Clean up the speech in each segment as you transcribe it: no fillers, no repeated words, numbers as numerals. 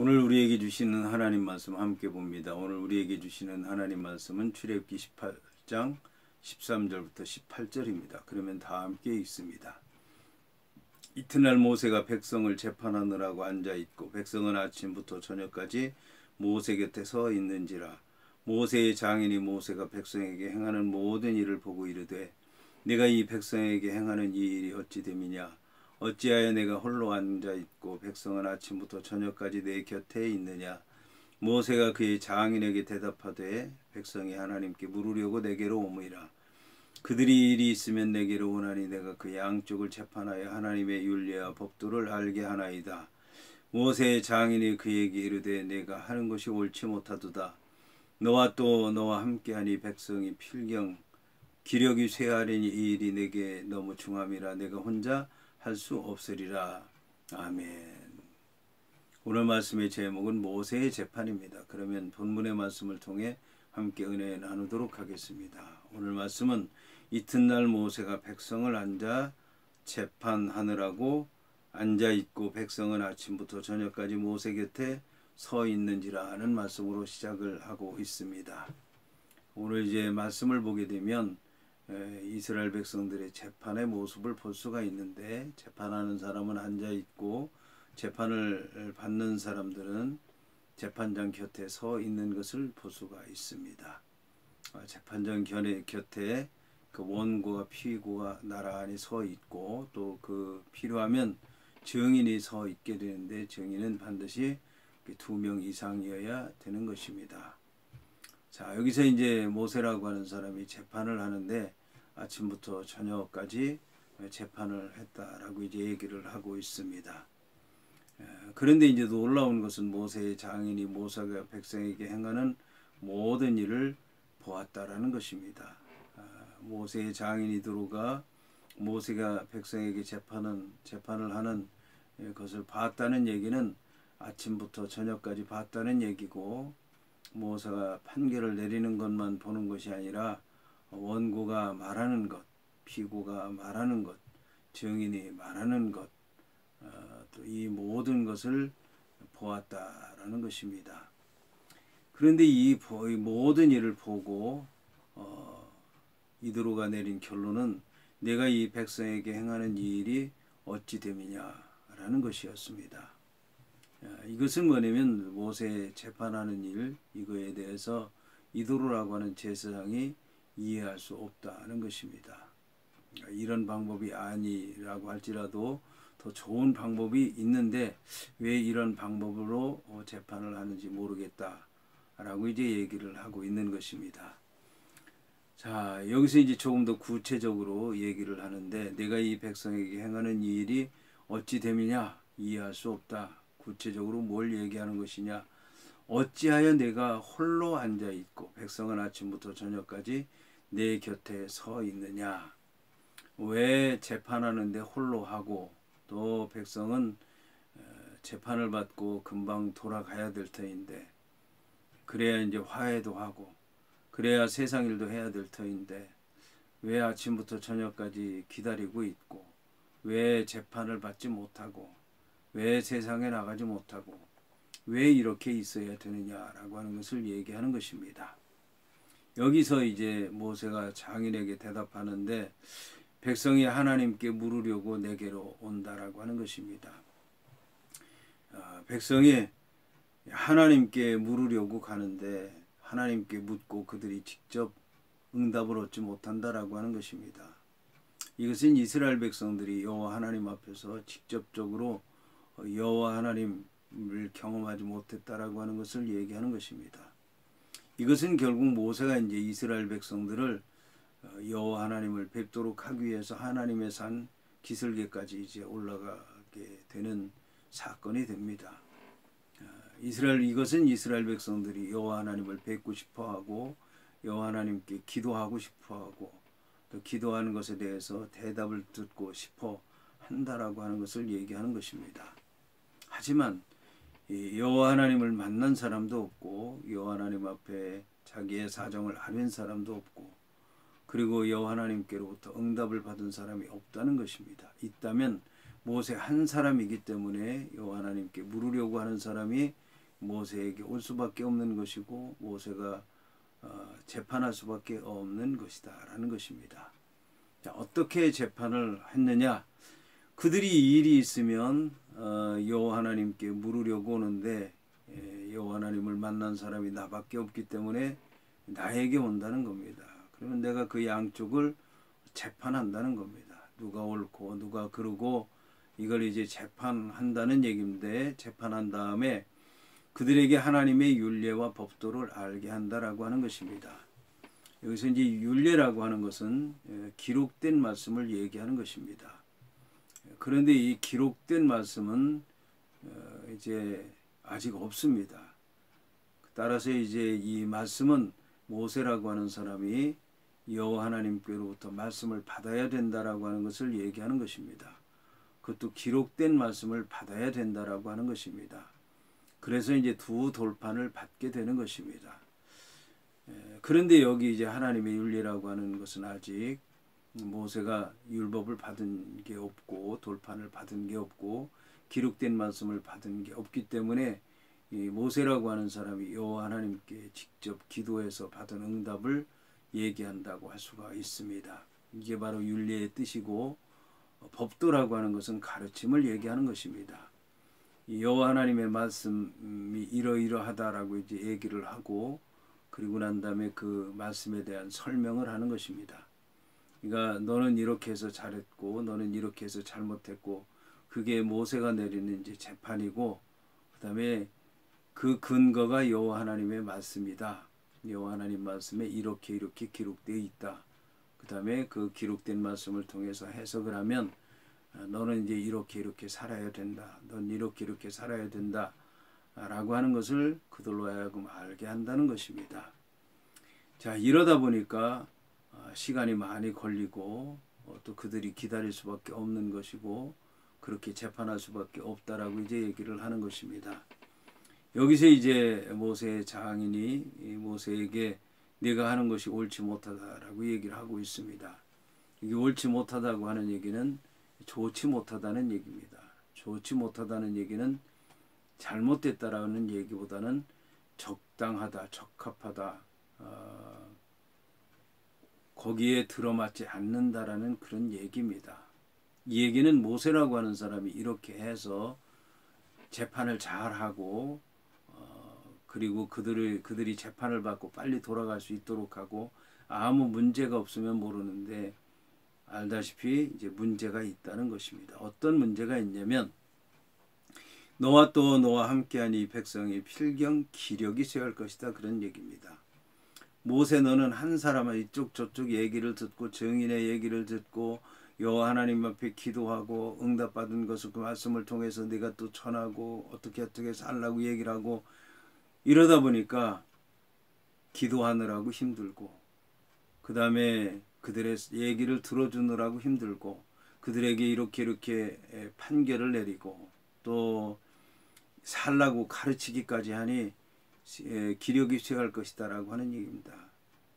오늘 우리에게 주시는 하나님 말씀 함께 봅니다. 오늘 우리에게 주시는 하나님 말씀은 출애굽기 18장 13절부터 18절입니다. 그러면 다 함께 읽습니다. 이튿날 모세가 백성을 재판하느라고 앉아있고 백성은 아침부터 저녁까지 모세 곁에 서 있는지라. 모세의 장인이 모세가 백성에게 행하는 모든 일을 보고 이르되 내가 이 백성에게 행하는 이 일이 어찌 됨이냐. 어찌하여 내가 홀로 앉아있고 백성은 아침부터 저녁까지 내 곁에 있느냐. 모세가 그의 장인에게 대답하되 백성이 하나님께 물으려고 내게로 오므이라. 그들이 일이 있으면 내게로 오나니 내가 그 양쪽을 재판하여 하나님의 율례와 법도를 알게 하나이다. 모세의 장인이 그에게 이르되 내가 하는 것이 옳지 못하도다. 너와 또 너와 함께하니 백성이 필경 기력이 쇠하리니 이 일이 내게 너무 중함이라 내가 혼자 할 수 없으리라. 아멘. 오늘 말씀의 제목은 모세의 재판입니다. 그러면 본문의 말씀을 통해 함께 은혜 나누도록 하겠습니다. 오늘 말씀은 이튿날 모세가 백성을 앉아 재판하느라고 앉아있고 백성은 아침부터 저녁까지 모세 곁에 서 있는지라 하는 말씀으로 시작을 하고 있습니다. 오늘 이제 말씀을 보게 되면 이스라엘 백성들의 재판의 모습을 볼 수가 있는데, 재판하는 사람은 앉아있고 재판을 받는 사람들은 재판장 곁에 서 있는 것을 볼 수가 있습니다. 재판장 곁에 그 원고와 피고가 나란히 서 있고 또 그 필요하면 증인이 서 있게 되는데 증인은 반드시 2명 이상이어야 되는 것입니다. 자, 여기서 이제 모세라고 하는 사람이 재판을 하는데 아침부터 저녁까지 재판을 했다라고 이제 얘기를 하고 있습니다. 그런데 이제 놀라운 것은 모세의 장인이 모세가 백성에게 행하는 모든 일을 보았다라는 것입니다. 모세의 장인이 들어가 모세가 백성에게 재판을 하는 것을 봤다는 얘기는 아침부터 저녁까지 봤다는 얘기고, 모세가 판결을 내리는 것만 보는 것이 아니라 원고가 말하는 것, 피고가 말하는 것, 증인이 말하는 것, 또 이 모든 것을 보았다라는 것입니다. 그런데 이 모든 일을 보고 이드로가 내린 결론은 내가 이 백성에게 행하는 이 일이 어찌 됨이냐라는 것이었습니다. 이것은 뭐냐면 모세 재판하는 일, 이거에 대해서 이드로라고 하는 제사장이 이해할 수 없다는 것입니다. 이런 방법이 아니라고 할지라도 더 좋은 방법이 있는데 왜 이런 방법으로 재판을 하는지 모르겠다라고 이제 얘기를 하고 있는 것입니다. 자, 여기서 이제 조금 더 구체적으로 얘기를 하는데 내가 이 백성에게 행하는 이 일이 어찌 됨이냐, 이해할 수 없다. 구체적으로 뭘 얘기하는 것이냐. 어찌하여 내가 홀로 앉아있고 백성은 아침부터 저녁까지 내 곁에 서 있느냐. 왜 재판하는데 홀로 하고 또 백성은 재판을 받고 금방 돌아가야 될 터인데, 그래야 이제 화해도 하고 그래야 세상 일도 해야 될 터인데 왜 아침부터 저녁까지 기다리고 있고 왜 재판을 받지 못하고 왜 세상에 나가지 못하고 왜 이렇게 있어야 되느냐라고 하는 것을 얘기하는 것입니다. 여기서 이제 모세가 장인에게 대답하는데 백성이 하나님께 물으려고 내게로 온다라고 하는 것입니다. 백성이 하나님께 물으려고 가는데 하나님께 묻고 그들이 직접 응답을 얻지 못한다라고 하는 것입니다. 이것은 이스라엘 백성들이 여호와 하나님 앞에서 직접적으로 여호와 하나님을 경험하지 못했다라고 하는 것을 얘기하는 것입니다. 이것은 결국 모세가 이제 이스라엘 백성들을 여호와 하나님을 뵙도록 하기 위해서 하나님의 산 기슭에까지 이제 올라가게 되는 사건이 됩니다. 이것은 이스라엘 백성들이 여호와 하나님을 뵙고 싶어하고 여호와 하나님께 기도하고 싶어하고 또 기도하는 것에 대해서 대답을 듣고 싶어 한다라고 하는 것을 얘기하는 것입니다. 하지만 여호와 하나님을 만난 사람도 없고 여호와 하나님 앞에 자기의 사정을 아는 사람도 없고 그리고 여호와 하나님께로부터 응답을 받은 사람이 없다는 것입니다. 있다면 모세 한 사람이기 때문에 여호와 하나님께 물으려고 하는 사람이 모세에게 올 수밖에 없는 것이고 모세가 재판할 수밖에 없는 것이다 라는 것입니다. 자, 어떻게 재판을 했느냐? 그들이 일이 있으면 여호와 하나님께 물으려고 오는데 여호와 하나님을 만난 사람이 나밖에 없기 때문에 나에게 온다는 겁니다. 그러면 내가 그 양쪽을 재판한다는 겁니다. 누가 옳고 누가 그르고 이걸 이제 재판한다는 얘기인데, 재판한 다음에 그들에게 하나님의 율례와 법도를 알게 한다라고 하는 것입니다. 여기서 이제 율례라고 하는 것은 기록된 말씀을 얘기하는 것입니다. 그런데 이 기록된 말씀은 이제 아직 없습니다. 따라서 이제 이 말씀은 모세라고 하는 사람이 여호와 하나님께로부터 말씀을 받아야 된다라고 하는 것을 얘기하는 것입니다. 그것도 기록된 말씀을 받아야 된다라고 하는 것입니다. 그래서 이제 두 돌판을 받게 되는 것입니다. 그런데 여기 이제 하나님의 율례라고 하는 것은 아직 모세가 율법을 받은 게 없고 돌판을 받은 게 없고 기록된 말씀을 받은 게 없기 때문에 이 모세라고 하는 사람이 여호와 하나님께 직접 기도해서 받은 응답을 얘기한다고 할 수가 있습니다. 이게 바로 율례의 뜻이고, 법도라고 하는 것은 가르침을 얘기하는 것입니다. 여호와 하나님의 말씀이 이러이러하다라고 이제 얘기를 하고, 그리고 난 다음에 그 말씀에 대한 설명을 하는 것입니다. 그러니까 너는 이렇게 해서 잘했고 너는 이렇게 해서 잘못했고, 그게 모세가 내리는 이제 재판이고, 그 다음에 그 근거가 여호와 하나님의 말씀이다. 여호와 하나님 말씀에 이렇게 이렇게 기록되어 있다. 그 다음에 그 기록된 말씀을 통해서 해석을 하면 너는 이제 이렇게 이렇게 살아야 된다. 넌 이렇게 이렇게 살아야 된다. 라고 하는 것을 그들로 하여금 알게 한다는 것입니다. 자, 이러다 보니까 시간이 많이 걸리고 또 그들이 기다릴 수밖에 없는 것이고 그렇게 재판할 수밖에 없다라고 이제 얘기를 하는 것입니다. 여기서 이제 모세의 장인이 모세에게 네가 하는 것이 옳지 못하다라고 얘기를 하고 있습니다. 이게 옳지 못하다고 하는 얘기는 좋지 못하다는 얘기입니다. 좋지 못하다는 얘기는 잘못됐다라는 얘기보다는 적당하다, 적합하다, 거기에 들어맞지 않는다라는 그런 얘기입니다. 이 얘기는 모세라고 하는 사람이 이렇게 해서 재판을 잘하고 그리고 그들이 재판을 받고 빨리 돌아갈 수 있도록 하고 아무 문제가 없으면 모르는데 알다시피 이제 문제가 있다는 것입니다. 어떤 문제가 있냐면 너와 또 너와 함께한 이 백성이 필경 기력이 쇠할 것이다, 그런 얘기입니다. 모세 너는 한 사람은 이쪽 저쪽 얘기를 듣고 증인의 얘기를 듣고 여호와 하나님 앞에 기도하고 응답받은 것을 그 말씀을 통해서 네가 또 전하고 어떻게 살라고 얘기를 하고 이러다 보니까 기도하느라고 힘들고 그 다음에 그들의 얘기를 들어주느라고 힘들고 그들에게 이렇게 판결을 내리고 또 살라고 가르치기까지 하니 기력이 쇠할 것이다 라고 하는 얘기입니다.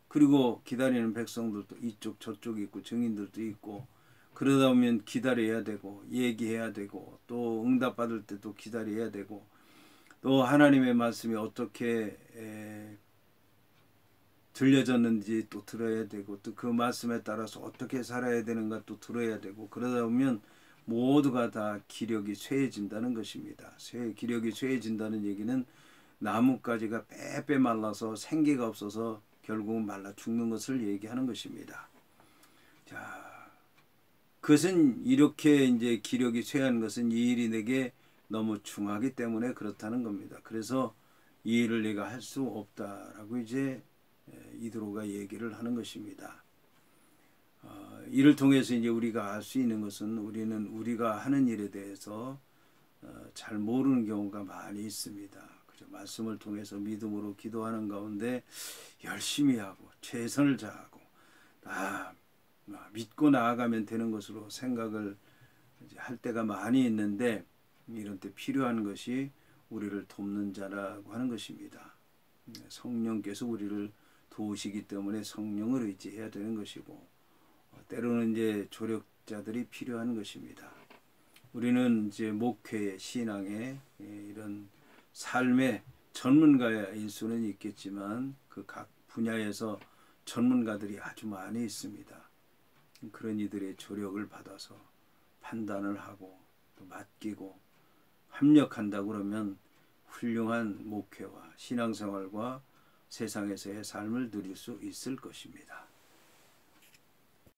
그리고 기다리는 백성들도 이쪽 저쪽 있고 증인들도 있고 그러다 보면 기다려야 되고 얘기해야 되고 또 응답받을 때도 기다려야 되고 또 하나님의 말씀이 어떻게 들려졌는지 또 들어야 되고 또 그 말씀에 따라서 어떻게 살아야 되는가 또 들어야 되고 그러다 보면 모두가 다 기력이 쇠해진다는 것입니다. 기력이 쇠해진다는 얘기는 나뭇가지가 빼빼 말라서 생기가 없어서 결국은 말라 죽는 것을 얘기하는 것입니다. 자, 그것은 이렇게 이제 기력이 쇠한 것은 이 일이 내게 너무 중하기 때문에 그렇다는 겁니다. 그래서 이 일을 내가 할 수 없다라고 이제 이드로가 얘기를 하는 것입니다. 이를 통해서 이제 우리가 알 수 있는 것은 우리가 하는 일에 대해서 잘 모르는 경우가 많이 있습니다. 그죠? 말씀을 통해서 믿음으로 기도하는 가운데 열심히 하고 최선을 다하고 믿고 나아가면 되는 것으로 생각을 할 때가 많이 있는데 이런 때 필요한 것이 우리를 돕는 자라고 하는 것입니다. 성령께서 우리를 도우시기 때문에 성령을 의지해야 되는 것이고 때로는 이제 조력자들이 필요한 것입니다. 우리는 이제 목회의 신앙의 이런 삶의 전문가일 수는 있겠지만 그 각 분야에서 전문가들이 아주 많이 있습니다. 그런 이들의 조력을 받아서 판단을 하고 또 맡기고 협력한다 그러면 훌륭한 목회와 신앙생활과 세상에서의 삶을 누릴 수 있을 것입니다.